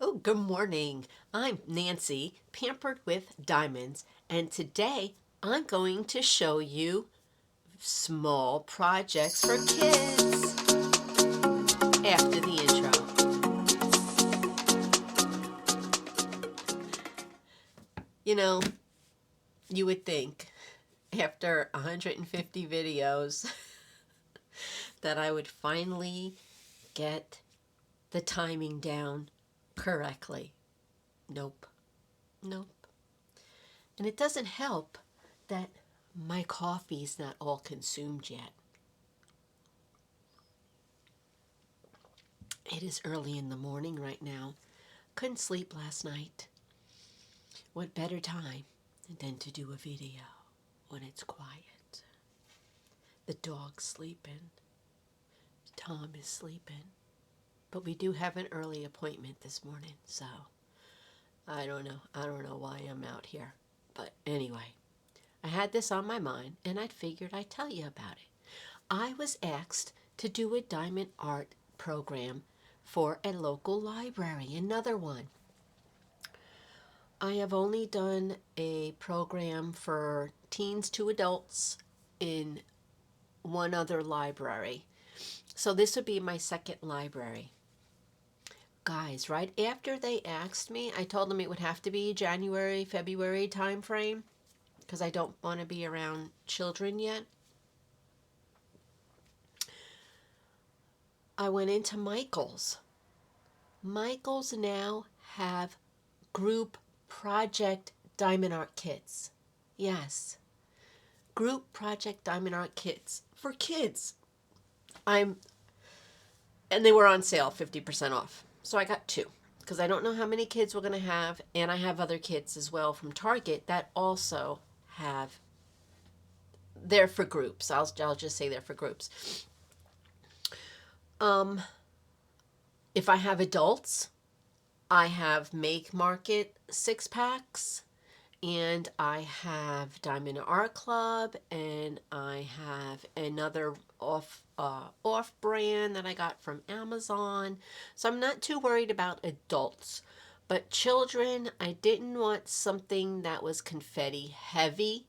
Oh, good morning. I'm Nancy, Pampered with Diamonds, and today I'm going to show you small projects for kids after the intro. You know, you would think after 150 videos that I would finally get the timing down correctly. Nope, nope. And it doesn't help that my coffee's not all consumed yet. It is early in the morning right now. Couldn't sleep last night. What better time than to do a video when it's quiet? The dog's sleeping. Tom is sleeping. But we do have an early appointment this morning, so I don't know. I don't know why I'm out here. But anyway, I had this on my mind and I figured I'd tell you about it. I was asked to do a diamond art program for a local library, another one. I have only done a program for teens to adults in one other library. So this would be my second library. Guys, right after they asked me, I told them it would have to be January, February time frame because I don't want to be around children yet. I went into Michaels. Michaels now have group project diamond art kits. Yes, group project diamond art kits for kids. I'm and they were on sale 50% off. So I got two because I don't know how many kids we're going to have, and I have other kits as well from Target that also have, they're for groups. I'll just say they're for groups. Um if I have adults, I have Make Market 6 packs, and I have Diamond Art Club, and I have another off brand that I got from Amazon. So I'm not too worried about adults, but children, I didn't want something that was confetti heavy.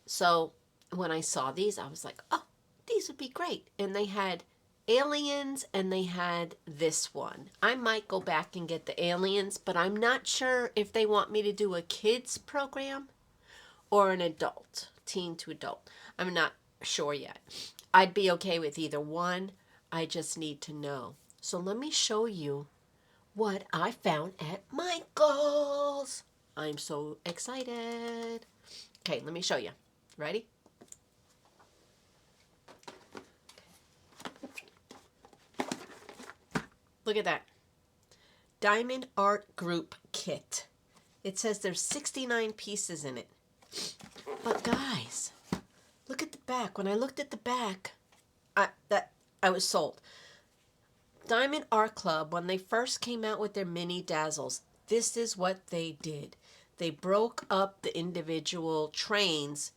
So when I saw these, I was like, oh, these would be great. And they had aliens and they had this one. I might go back and get the aliens, but I'm not sure if they want me to do a kids program or an adult, teen to adult. I'm not sure yet. I'd be okay with either one. I just need to know. So let me show you what I found at Michael's. I'm so excited. Okay, let me show you. Ready? Look at that. Diamond Art Group Kit. It says there's 69 pieces in it. But guys, look at the back. When I looked at the back, I was sold. Diamond Art Club, when they first came out with their mini dazzles, this is what they did. They broke up the individual trains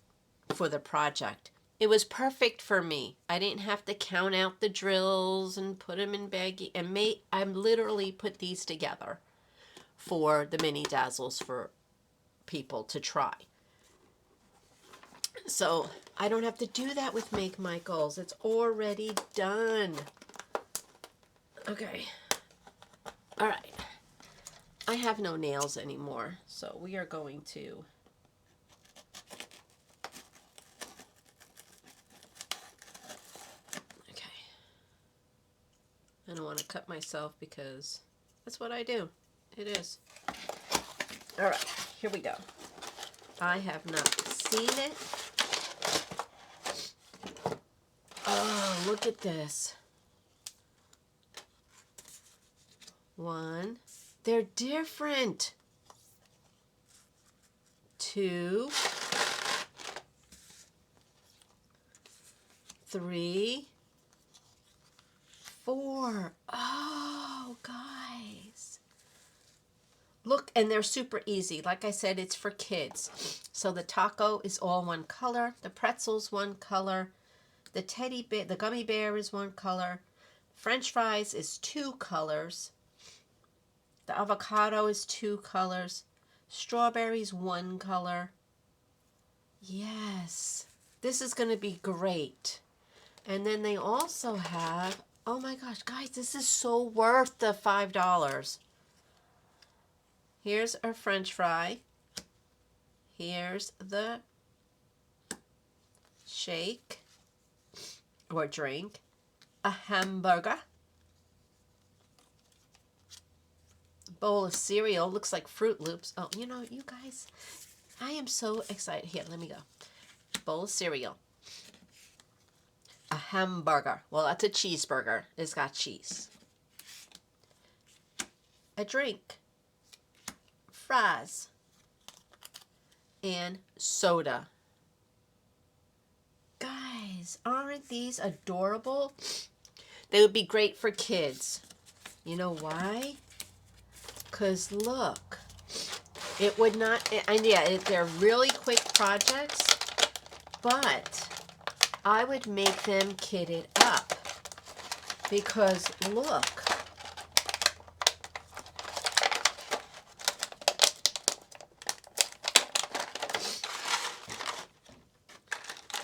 for the project. It was perfect for me. I didn't have to count out the drills and put them in baggie and I literally put these together for the mini dazzles for people to try. So I don't have to do that with Make Michaels. It's already done. Okay. All right. I have no nails anymore, so we are going to I don't want to cut myself because that's what I do. It is. All right, here we go. I have not seen it. Oh, look at this. One. They're different. Two. Three. Four. Oh, guys. Look, and they're super easy. Like I said, it's for kids. So the taco is all one color. The pretzel's one color. The teddy bear, the gummy bear is one color. French fries is two colors. The avocado is 2 colors. Strawberry's 1 color. Yes, this is going to be great. And then they also have, oh my gosh, guys, this is so worth the $5. Here's our French fry. Here's the shake or drink. A hamburger. Bowl of cereal. Looks like Fruit Loops. Oh, you know, you guys, I am so excited. Here, let me go. Bowl of cereal. A hamburger. Well, that's a cheeseburger. It's got cheese. A drink. Fries. And soda. Guys, aren't these adorable? They would be great for kids. You know why? Because look, it would not, and yeah, they're really quick projects, but I would make them kitted up because look.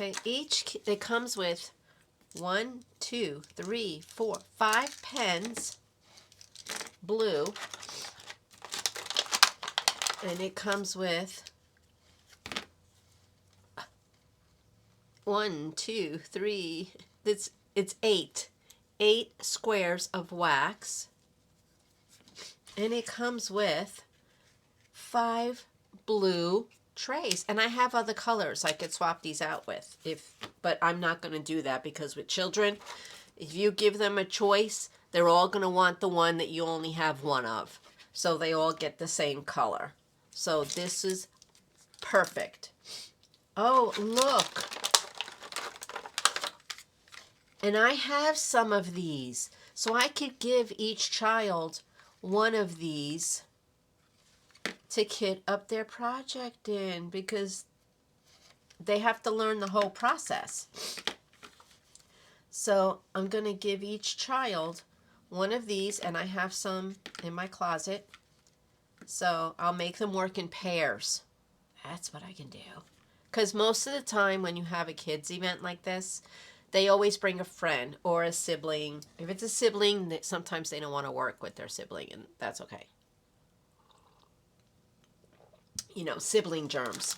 Okay, it comes with 1, 2, 3, 4, 5 pens, blue, and it comes with 1, 2, 3, it's 8 squares of wax, and it comes with 5 blue trays, and I have other colors I could swap these out with, but I'm not going to do that because with children, if you give them a choice, they're all going to want the one that you only have one of, so they all get the same color. So this is perfect. Oh, look. And I have some of these, so I could give each child one of these to kit up their project in because they have to learn the whole process. So I'm going to give each child one of these, and I have some in my closet. So I'll make them work in pairs. That's what I can do. Because most of the time when you have a kids event like this, they always bring a friend or a sibling. If it's a sibling, sometimes they don't want to work with their sibling, and that's okay. You know, sibling germs.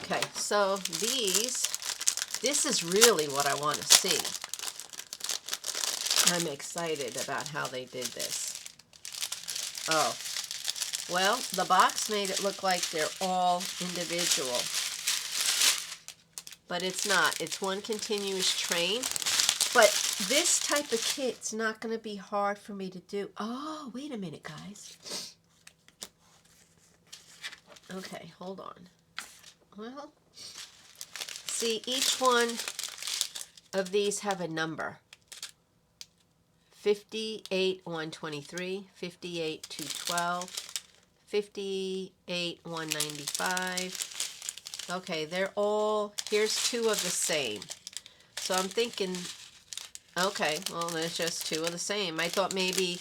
Okay, so this is really what I want to see. I'm excited about how they did this. Oh, well, the box made it look like they're all individual. But it's not. It's one continuous train. But this type of kit's not going to be hard for me to do. Oh, wait a minute, guys. Okay, hold on. Well, see, each one of these have a number. 58, 123, 58, 212, 58, 195. Okay, they're all, here's 2 of the same. So I'm thinking, okay, well, there's just 2 of the same. I thought maybe,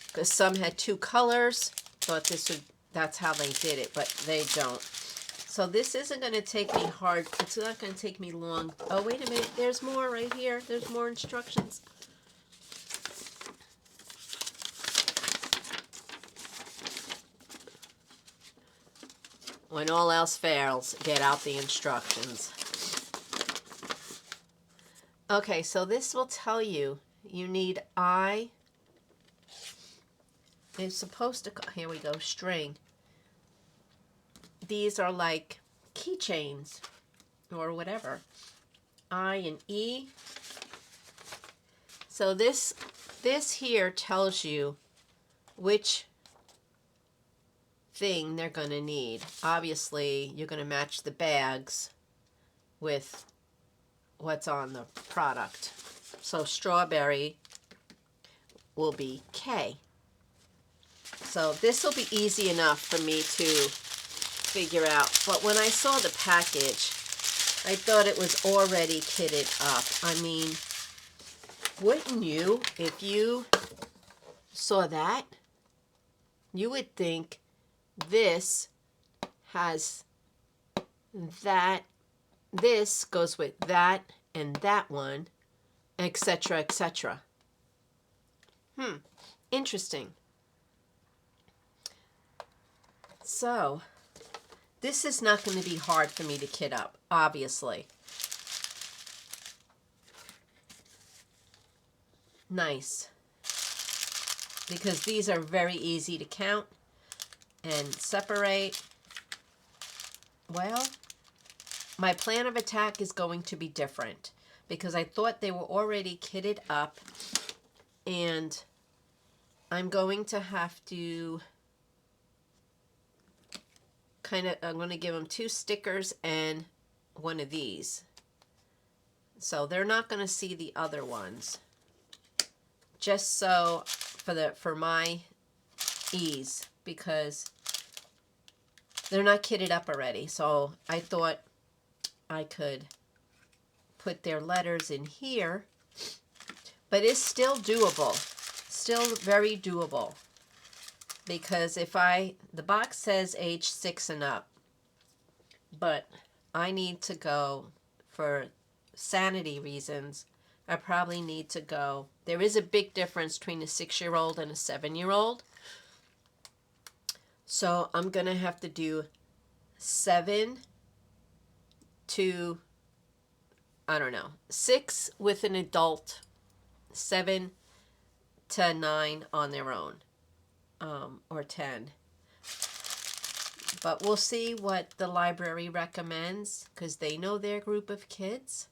because some had 2 colors, thought that's how they did it, but they don't. So this isn't going to take me hard. It's not going to take me long. Oh, wait a minute. There's more right here. There's more instructions. When all else fails, get out the instructions. Okay, so this will tell you need it's supposed to, here we go, string. These are like keychains or whatever. I and E. So this here tells you which thing they're going to need. Obviously, you're going to match the bags with what's on the product. So strawberry will be K. So this will be easy enough for me to figure out. But when I saw the package, I thought it was already kitted up. I mean, Wouldn't you, if you saw that, you would think this has that, this goes with that and that one, etc., etc. Interesting. So, this is not going to be hard for me to kit up, obviously. Nice. Because these are very easy to count and separate. Well, my plan of attack is going to be different because I thought they were already kitted up, and I'm going to have to I'm going to give them 2 stickers and one of these. So they're not going to see the other ones. Just so for my ease, because they're not kitted up already. So I thought I could put their letters in here, but it's still doable. Still very doable. Because if the box says age 6 and up, but I need to go, for sanity reasons, I probably need to go. There is a big difference between a 6-year-old and a 7-year-old. So I'm going to have to do 7 to, I don't know, 6 with an adult, 7 to 9 on their own. Or 10. But we'll see what the library recommends, because they know their group of kids.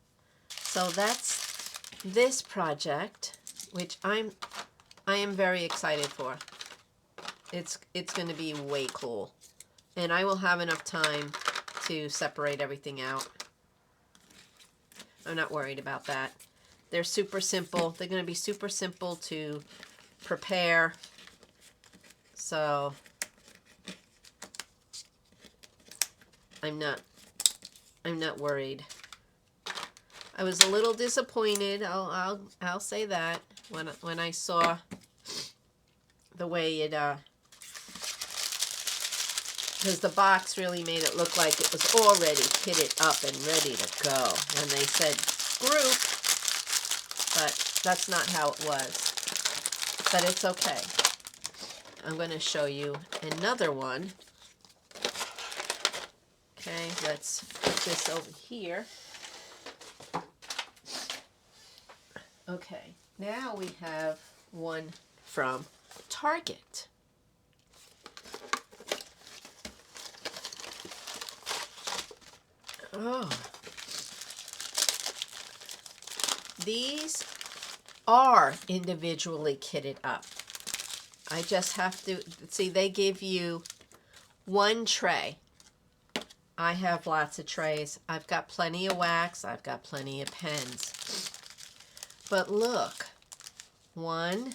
So that's this project, which I am very excited for. It's going to be way cool. And I will have enough time to separate everything out. I'm not worried about that. They're super simple. They're going to be super simple to prepare. So I'm not worried. I was a little disappointed. I'll say that when I saw the way it because the box really made it look like it was already kitted up and ready to go when they said group, but that's not how it was. But it's okay. I'm going to show you another one. Okay, let's put this over here. Okay, now we have one from Target. Oh. These are individually kitted up. I just have to, see, they give you one tray. I have lots of trays. I've got plenty of wax. I've got plenty of pens. But look, 1,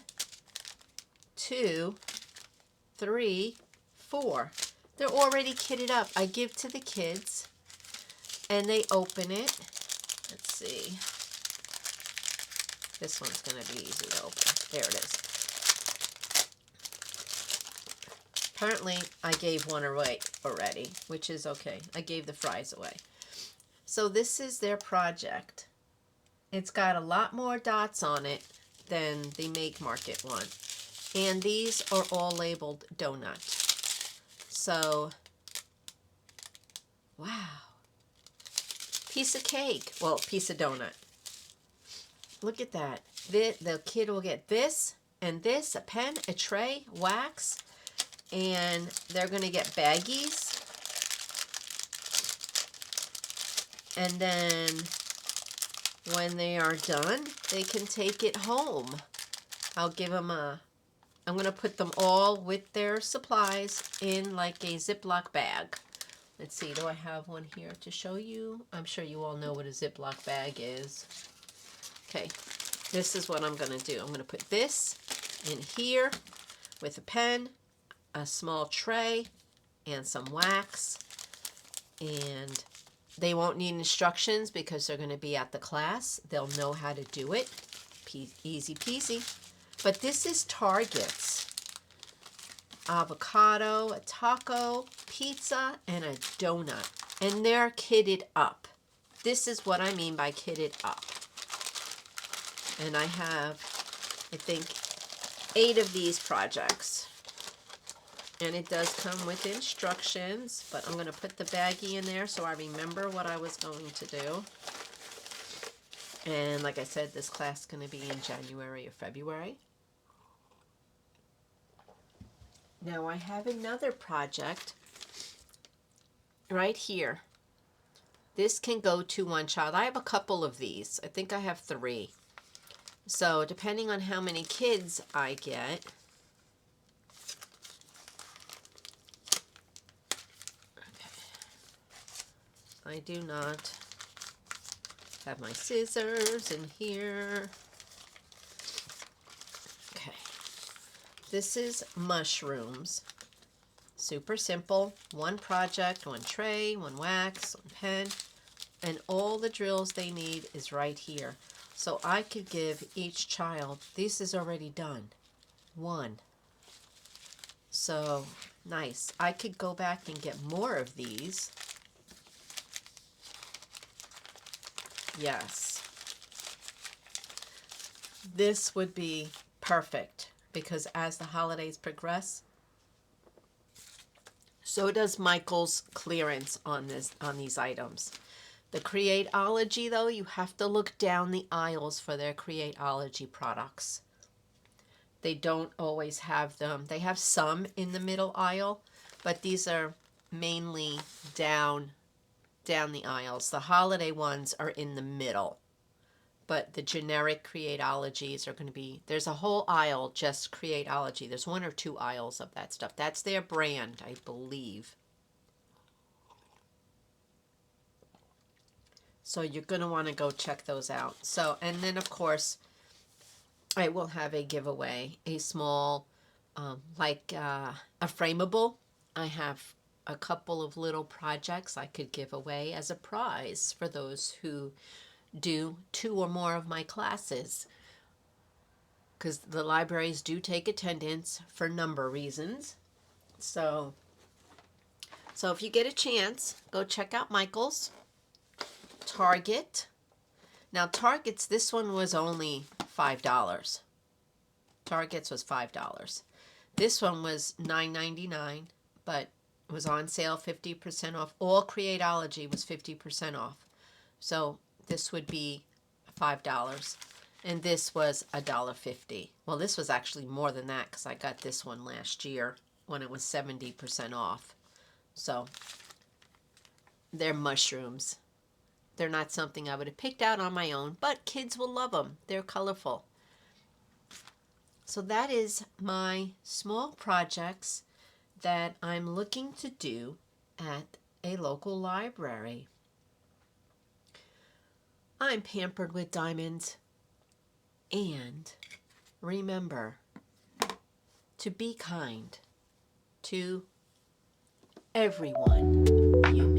2, 3, 4. They're already kitted up. I give to the kids, and they open it. Let's see. This one's going to be easy to open. There it is. Apparently, I gave one away already, which is okay. I gave the fries away. So this is their project. It's got a lot more dots on it than the Make Market one. And these are all labeled donut. So, wow. Piece of cake. Well, piece of donut. Look at that. The kid will get this and this, a pen, a tray, wax, and they're going to get baggies. And then when they are done, they can take it home. I'll give them I'm going to put them all with their supplies in like a Ziploc bag. Let's see, do I have one here to show you? I'm sure you all know what a Ziploc bag is. Okay, this is what I'm going to do. I'm going to put this in here with a pen, a small tray, and some wax. And they won't need instructions because they're going to be at the class. They'll know how to do it. Easy peasy. But this is Target's avocado, a taco, pizza, and a donut. And they're kitted up. This is what I mean by kitted up. And I have, I think, 8 of these projects. And it does come with instructions, but I'm going to put the baggie in there so I remember what I was going to do. And like I said, this class is going to be in January or February. Now I have another project right here. This can go to one child. I have a couple of these. I think I have 3. So depending on how many kids I get, I do not have my scissors in here. Okay. This is mushrooms. Super simple. 1 project, 1 tray, 1 wax, 1 pen, and all the drills they need is right here. So I could give each child, this is already done, 1. So nice. I could go back and get more of these. Yes. This would be perfect because as the holidays progress, so does Michael's clearance on these items. The Createology, though, you have to look down the aisles for their Createology products. They don't always have them. They have some in the middle aisle, but these are mainly down the aisles. The holiday ones are in the middle, but the generic Createologies are going to be, there's a whole aisle just Createology. There's 1 or 2 aisles of that stuff. That's their brand, I believe. So you're going to want to go check those out. So, and then of course, I will have a giveaway, a small, like a frameable. I have a couple of little projects I could give away as a prize for those who do 2 or more of my classes, because the libraries do take attendance for number reasons. So if you get a chance, go check out Michael's. Target. Now Target's, this one was only $5. Target's was $5. This one was $9.99, but it was on sale 50% off. All Createology was 50% off. So this would be $5. And this was $1.50. Well, this was actually more than that because I got this one last year when it was 70% off. So they're mushrooms. They're not something I would have picked out on my own, but kids will love them. They're colorful. So that is my small projects that I'm looking to do at a local library. I'm pampered with diamonds. And remember to be kind to everyone you